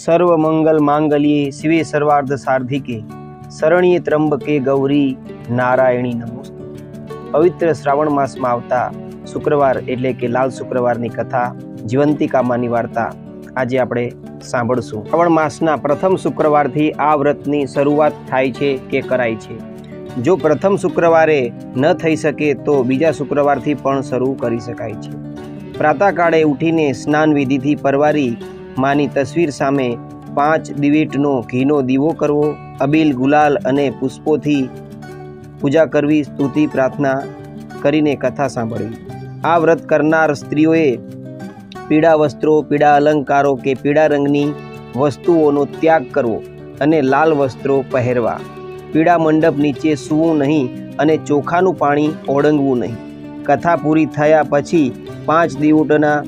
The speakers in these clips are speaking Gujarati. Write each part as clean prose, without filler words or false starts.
સર્વમંગલ માંગલ્યે શિવે સર્વાર્થ સાર્ધિકે શરણ્યે ત્રંબકે ગૌરી નારાયણી નમોસ્તુ। પવિત્ર શ્રાવણ માસમાં આવતા શુક્રવાર એટલે કે લાલ શુક્રવારની કથા જીવંતિકામાંની વાર્તા આજે આપણે સાંભળશું। શ્રાવણ માસના પ્રથમ શુક્રવારથી આ વ્રતની શરૂઆત થાય છે કે કરાય છે। જો પ્રથમ શુક્રવારે ન થઈ શકે તો બીજા શુક્રવારથી પણ શરૂ કરી શકાય છે। પ્રાતઃકાળે ઉઠીને સ્નાન વિધિથી પરવારી માની તસવીર સામે 5 દિવેટનો ઘીનો દીવો કરવો, અબીલ ગુલાલ અને પુષ્પોથી પૂજા કરવી, સ્તુતિ પ્રાર્થના કરીને કથા સાંભળવી। આ વ્રત કરનાર સ્ત્રીઓએ પીળા વસ્ત્રો, પીળા અલંકારો કે પીળા રંગની વસ્તુઓનો ત્યાગ કરવો અને લાલ વસ્ત્રો પહેરવા। પીળા મંડપ નીચે સૂવું નહીં અને ચોખાનું પાણી ઓળંગવું નહીં। કથા પૂરી થયા પછી 5 દીવોટના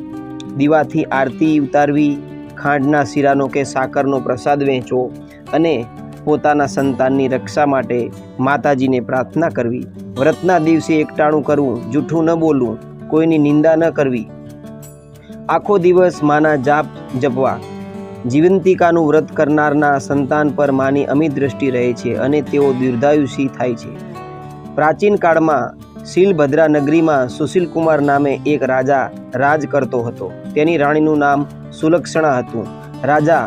દીવાથી આરતી ઉતારવી, ખાંડના શીરાનો કે સાકરનો પ્રસાદ વહેંચવો અને પોતાના સંતાનની રક્ષા માટે માતાજીને પ્રાર્થના કરવી। વ્રતના દિવસે એકટાણું કરવું, જૂઠું ન બોલવું, કોઈની નિંદા ન કરવી, આખો દિવસ માના જાપ જપવા। જીવંતિકાનું વ્રત કરનારના સંતાન પર માની અમિત દ્રષ્ટિ રહે છે અને તેઓ દીર્ઘાયુષી થાય છે। પ્રાચીન કાળમાં શીલભદ્રા નગરીમાં સુશીલકુમાર નામે એક રાજા રાજ કરતો હતો। તેની રાણીનું નામ સુલક્ષણા હતું। રાજા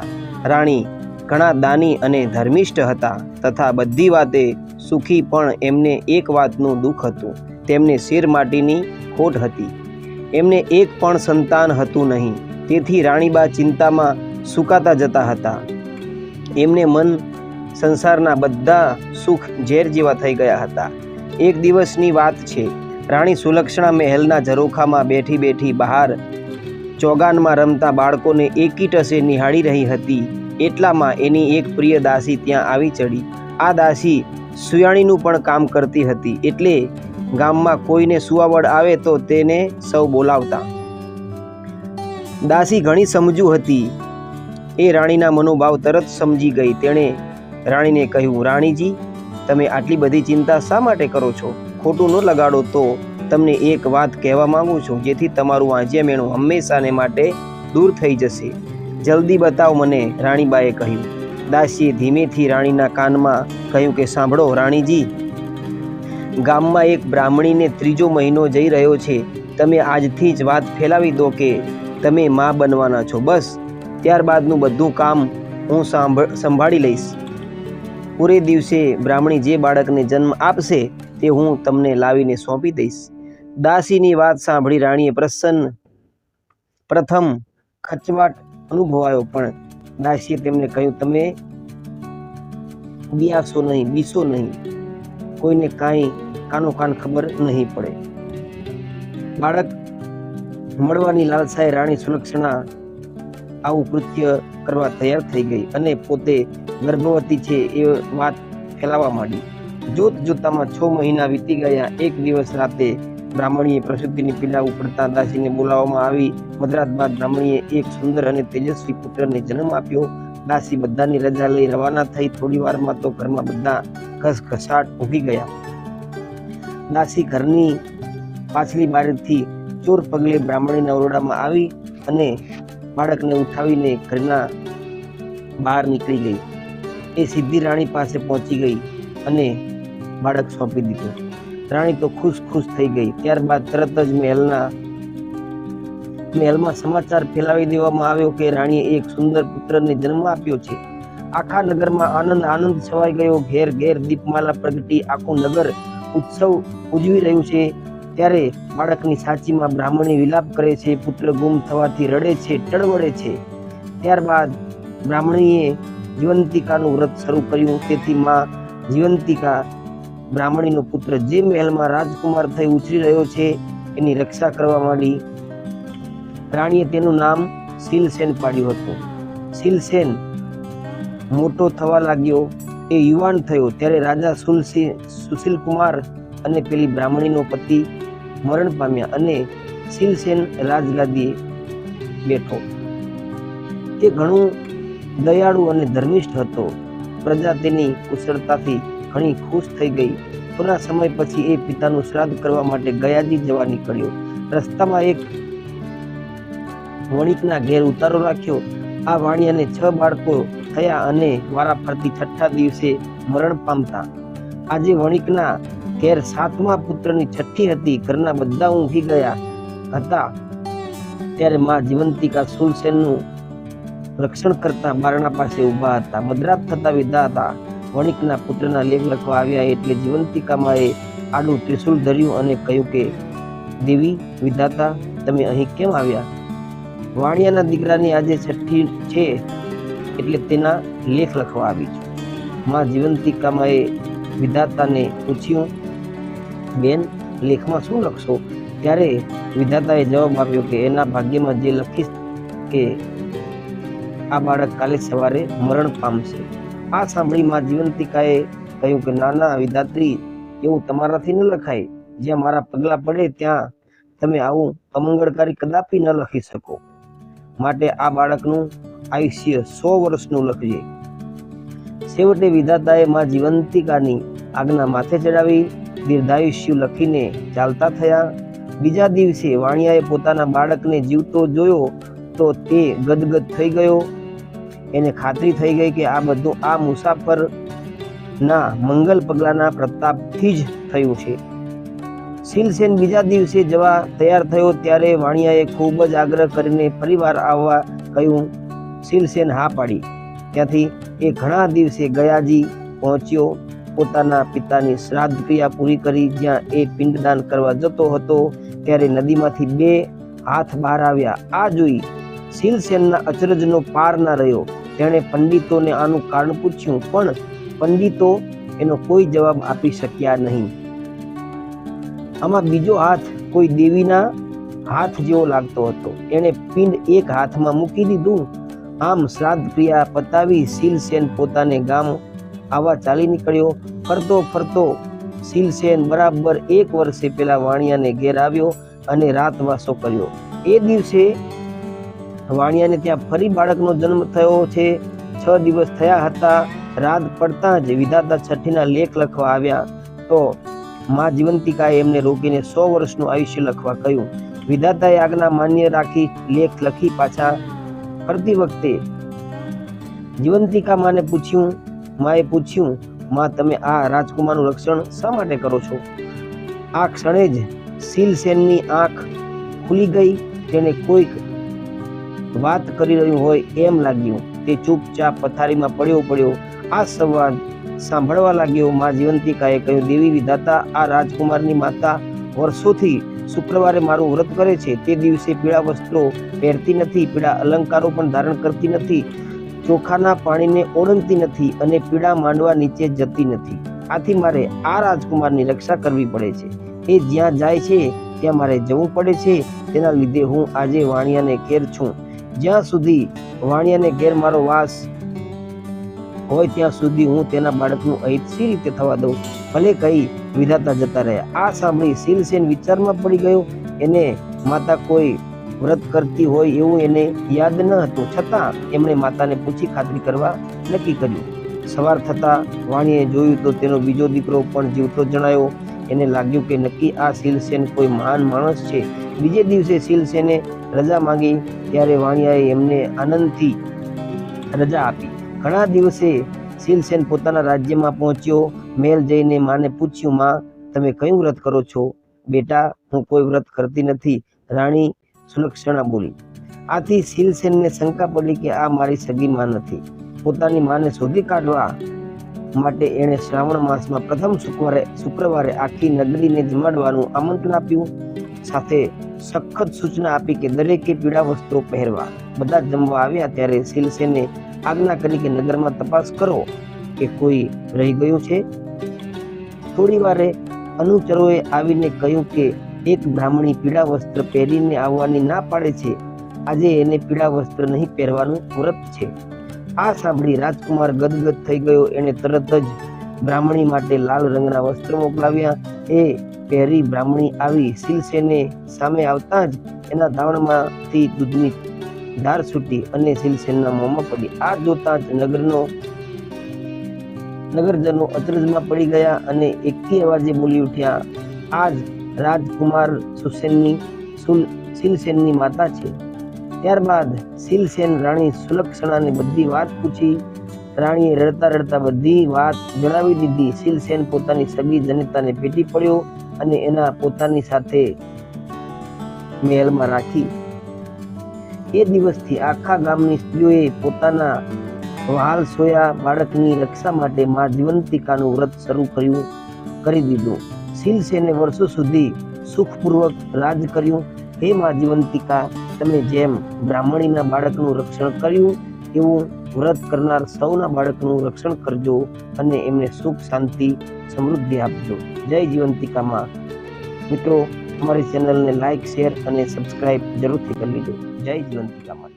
રાણી ઘણા દાની અને ધર્મિષ્ઠ હતા તથા બધી વાતે સુખી, પણ એમને એક વાતનું દુઃખ હતું, તેમને શેર માટીની ખોટ હતી। એમને એક પણ સંતાન હતું નહીં, તેથી રાણીબા ચિંતામાં સુકાતા જતા હતા। એમને મન સંસારના બધા સુખ ઝેર જેવા થઈ ગયા હતા। એક દિવસની વાત છે, રાણી સુલક્ષણા મહેલના ઝરોખામાં બેઠી બેઠી બહાર ચોગાનમાં રમતા બાળકોને એકીટસે નિહાળી રહી હતી। એટલામાં એની એક પ્રિય દાસી ત્યાં આવી ચડી। આ દાસી સુયાણીનું પણ કામ કરતી હતી, એટલે ગામમાં કોઈને સુવાવડ આવે તો તેને સૌ બોલાવતા। દાસી ઘણી સમજુ હતી, એ રાણીના મનોભાવ તરત સમજી ગઈ। તેણે રાણીને કહ્યું, રાણીજી, તમે આટલી બધી ચિંતા શા માટે કરો છો? ખોટું ન લગાડો તો તમને એક વાત કહેવા માંગુ છું, જેથી તમારું વાંજ્યામેણું હંમેશાને માટે દૂર થઈ જશે। જલ્દી બતાવો મને, રાણીબાએ કહ્યું। દાસીએ ધીમેથી રાણીના કાનમાં કહ્યું કે સાંભળો રાણીજી, ગામમાં એક બ્રાહ્મણીને 3જો મહિનો જઈ રહ્યો છે। તમે આજથી જ વાત ફેલાવી દો કે તમે માં બનવાના છો, બસ ત્યારબાદનું બધું કામ હું સંભાળી લઈશ। પૂરે દિવસે બ્રાહ્મણી જે બાળકને જન્મ આપશે તે હું તમને લાવીને સોંપી દઈશ। દાસીની વાત સાંભળી રાણીએ પ્રથમ ખચવાટ અનુભવાયો, પણ દાસીએ તેમને કહ્યું, તમે બીસો નહીં, કોઈને કાંઈ કાનો કાન ખબર નહીં પડે। બાળક મળવાની લાલસાએ રાણી સુલક્ષણા આવું કૃત્ય કરવા તૈયાર થઈ ગઈ અને પોતે ગર્ભવતી છે એ વાત ફેલાવા માંડી। જોત જોતામાં 6 મહિના વીતી ગયા। એક દિવસ રાતે બ્રાહ્મણીએ પ્રસૂતિની પીડા ઉપડતા દાસીને બોલાવવામાં આવી। મધરાત બાદ બ્રાહ્મણીએ એક સુંદર અને તેજસ્વી પુત્રને જન્મ આપ્યો। દાસી બધાની રજા લઈ રવાના થઈ। થોડી વારમાં તો ઘરમાં બધા ઘસઘસાટ ઊભી ગયા। દાસી ઘરની પાછલી બારીથી ચોર પગલે બ્રાહ્મણીના ઓરડામાં આવી અને બાળકને ઉઠાવીને ઘરના બહાર નીકળી ગઈ। એ સીધી રાણી પાસે પહોંચી ગઈ અને બાળક સોંપી દીધું। રાણી તો ખુશ થઈ ગઈ। ત્યારબાદ તરત જ મહેલમાં સમાચાર ફેલાવી દેવામાં આવ્યો કે રાણીએ એક સુંદર પુત્રને જન્મ આપ્યો છે। આખા નગરમાં આનંદ છવાઈ ગયો। ઘેર ઘેર દીપમાલા પ્રગટી આખું નગર ઉત્સવ ઉજવી રહ્યું છે। ત્યારે બાળકની સાચીમાં બ્રાહ્મણી વિલાપ કરે છે, પુત્ર ગુમ થવાથી રડે છે, ટળવળે છે। ત્યારબાદ બ્રાહ્મણીએ જીવંતિકાનું વ્રત શરૂ કર્યું। તેથી માં જીવંતિકા બ્રાહ્મણીનો પુત્ર જે મહેલમાં રાજકુમાર થઈ ઉછરી રહ્યો છે એની રક્ષા કરવા માંડી। રાણીએ તેનું નામ શીલસેન પાડ્યું હતું। શીલસેન મોટો થવા લાગ્યો, એ યુવાન થયો ત્યારે રાજા સુશીલકુમાર અને પેલી બ્રાહ્મણીનો પતિ મરણ પામ્યા અને શીલસેન રાજગાદીએ બેઠો। તે ઘણું દયાળુ અને ધર્મિષ્ઠ હતો। પ્રજા તેની કુશળતાથી ઘણી ખુશ થઈ ગઈ। થોડા સમય પછી એ પિતાનું શ્રાદ્ધ કરવા માટે ગયાજી જવા નીકળ્યો। રસ્તામાં એક વણિકના ઘેર ઉતારો રાખ્યો। આ વાણિયાને 6 બાળકો થયા અને વારાફરતી 6ઠા દિવસે મરણ પામતા. આજે વણિકના ઘેર 7મા પુત્રની 6ઠી હતી. ઘરના બધા ઊંઘી ગયા હતા ત્યારે માં જીવંતિકા શૂલસેનનું રક્ષણ કરતા બારણા પાસે ઊભા હતા. મધરાત થતા વિધાતા વણિકના પુત્રના લેખ લખવા આવ્યા એટલે જીવંતિકામાએ આડું ત્રિશુલ ધર્યું અને કહ્યું કે દેવી વિધાતા તમે અહીં કેમ આવ્યા? વાણિયાના દીકરાની આજે 6ઠી છે એટલે તેના લેખ લખવા આવી છું. માં જીવંતિકામાએ વિધાતાને પૂછ્યું, બેન લેખમાં શું લખશો? ત્યારે વિધાતાએ જવાબ આપ્યો કે એના ભાગ્યમાં જે લખીશ કે આ બાળક કાલે સવારે મરણ પામશે. આ સાંભળી માં જીવંતિકાએ કહ્યું કે નાના વિધાત્રી, એવું તમારાથી ન લખાય. જ્યાં મારા પગલા પડે ત્યાં તમે આવું અમંગળકારી કદાપી ન લખી શકો. માટે આ બાળકનું આયુષ્ય 100 વર્ષનું લખજે. છેવટે વિધાતાએ માં જીવંતિકાની આજ્ઞા માથે ચડાવી દીર્ઘાયુષ્ય લખીને ચાલતા થયા. બીજા દિવસે વાણિયાએ પોતાના બાળકને જીવતો જોયો તો તે ગદગદ થઈ ગયો. એને ખાતરી થઈ ગઈ કે આ બધું આ મુસાફરના મંગલ પગલાના પ્રતાપથી જ થયું છે. શીલસેન બીજા દિવસે જવા તૈયાર થયો ત્યારે વાણિયાએ ખૂબ જ આગ્રહ કરીને ફરીવાર આવવા કહ્યું. શીલસેન હા પાડી. ત્યાંથી એ ઘણા દિવસે ગયાજી પહોંચ્યો. પોતાના પિતાની શ્રાદ્ધ ક્રિયા પૂરી કરી જ્યાં એ પિંડદાન કરવા જતો હતો ત્યારે નદીમાંથી 2 હાથ બહાર આવ્યા. આ જોઈ શીલસેનના અચરજનો પાર ના રહ્યો. તેણે પંડિતોને આનું કારણ પૂછ્યું પણ પંડિતો એનો કોઈ જવાબ આપી શક્યા નહીં. આમાં બીજો હાથ કોઈ દેવીના હાથ જેવો લાગતો હતો. એણે પિંડ એક હાથમાં મૂકી દીધું. આમ શ્રાદ્ધ ક્રિયા પતાવી શીલસેન પોતાને ગામ આવા ચાલી નીકળ્યો. ફરતો ફરતો શીલસેન બરાબર 1 વર્ષે પેલા વાણિયાને ઘેર આવ્યો અને રાતવાસો કર્યો. એ દિવસે વાણિયાને ત્યાં ફરી બાળકનો જન્મ થયો છે. 6 દિવસ થયા હતા. રાત પડતા જ વિધાતા 6ઠીના લેખ લખવા આવ્યા તો માં જીવંતિકાએ એમને રોકીને 100 વર્ષનું આયુષ્ય લખવા કહ્યું. વિધાતાએ આજ્ઞા માન્ય રાખી લેખ લખી પાછા ફરતી વખતે જીવંતિકા માએ પૂછ્યું, માં તમે આ રાજકુમારનું રક્ષણ શા માટે કરો છો? આ ક્ષણે જ શીલસેનની આંખ ખુલી ગઈ. તેને કોઈક વાત કરી રહ્યું હોય એમ લાગ્યું. તે ચૂપચાપ પથારીમાં પડ્યો. આ સંવાદ સાંભળવા લાગ્યો. માં જીવંતિકાએ કહ્યું, દેવી વિધાતા, આ રાજકુમારની માતા વર્ષોથી શુક્રવારે મારું વ્રત કરે છે. તે દિવસે પીળા વસ્ત્રો પહેરતી નથી, પીળા અલંકારો પણ ધારણ કરતી નથી, ચોખાના પાણીને ઓળંગતી નથી અને પીળા માંડવા નીચે જતી નથી. આથી મારે આ રાજકુમારની રક્ષા કરવી પડે છે. એ જ્યાં જાય છે ત્યાં મારે જવું પડે છે. તેના લીધે હું આજે વાણિયાને ઘેર છું. જ્યાં સુધી વાણિયાને ઘેર મારો વાસ હોય ત્યાં સુધી હું તેના બાળકનું અહિત સી રીતે થવા દઉં? ભલે કહી વિધાતા જતા રહ્યા. આ સાંભળી શીલસેન વિચારમાં પડી ગયો. એને માતા કોઈ વ્રત કરતી હોય એવું એને યાદ ન હતું. છતાં એમણે માતાને પૂછી ખાતરી કરવા નક્કી કર્યું. સવાર થતા વાણીએ જોયું તો તેનો બીજો દીકરો પણ જીવતો જણાયો. એને લાગ્યું કે નક્કી આ શીલસેન કોઈ મહાન માણસ છે. બીજે દિવસે શીલસેને રજા માંગી ત્યારે વાણિયાએ એમને આનંદથી રજા આપી. ઘણા દિવસે શીલસેન પોતાના રાજ્યમાં પહોંચ્યો. મહેલ જઈને માને પૂછ્યું, માં તમે કયું વ્રત કરો છો? બેટા, હું કોઈ વ્રત કરતી નથી, રાણી સુલક્ષણા બોલી. આથી શીલસેનને શંકા પડી કે આ મારી સગી માં નથી. પોતાની માને શોધી કાઢવા માટે એણે શ્રાવણ માસમાં પ્રથમ શુક્રવારે આખી નગરીને જમાડવાનું આમંત્રણ આપ્યું. સાથે સખત સૂચના આપી કે દરેકે પીળા વસ્ત્રો પહેરવા. બધા જમવા આવ્યા ત્યારે શીલસેને આજ્ઞા કરી કે નગરમાં તપાસ કરો કે કોઈ રહી ગયું છે. થોડી વારે અનુચરોએ આવીને કહ્યું કે એક બ્રાહ્મણી પીળા વસ્ત્ર પહેરીને આવવાની ના પાડે છે. આજે એને પીળા વસ્ત્ર નહીં પહેરવાનું વ્રત છે. આ સાંભળી રાજકુમાર ગદગદ થઈ ગયો. એને તરત જ બ્રાહ્મણી માટે લાલ રંગના વસ્ત્ર મોકલાવ્યા. એ પહેરી બ્રાહ્મણી આવી. શીલસેને સામે આવતા જ એના ધાવણમાંથી દૂધની ધાર છૂટી અને શીલસેનના મોંમાં પડી. આ જોતા જ નગરજનો અચરજમાં પડી ગયા અને એકી અવાજે બોલી ઉઠ્યા, આ જ રાજકુમાર શીલસેનની માતા છે. ત્યારબાદ શીલસેન રાણી સુલક્ષણાને બધી વાત પૂછી. રાણીએ રડતા રડતા બધી વાત જણાવી દીધી. શીલસેન પોતાની સગી જનિતાને ભેટી પડ્યો અને એના પોતાની સાથે મહેલમાં રાખી. એ દિવસથી આખા ગામની સ્ત્રીઓએ પોતાના વહાલ સોયા બાળકની રક્ષા માટે મા જીવંતિકાનું વ્રત શરૂ કરી દીધું. શીલસેને વર્ષો સુધી સુખપૂર્વક રાજ કર્યું. હે મા જીવંતિકા, તમે જેમ બ્રાહ્મણીના બાળકનું રક્ષણ કર્યું એવું વ્રત કરનાર સૌના બાળકનું રક્ષણ કરજો અને એમને સુખ શાંતિ સમૃદ્ધિ આપજો. જય જીવંતિકામાં. મિત્રો, અમારી ચેનલને લાઈક, શેર અને સબસ્ક્રાઇબ જરૂરથી કરી લેજો. જય જીવંતિકામાં.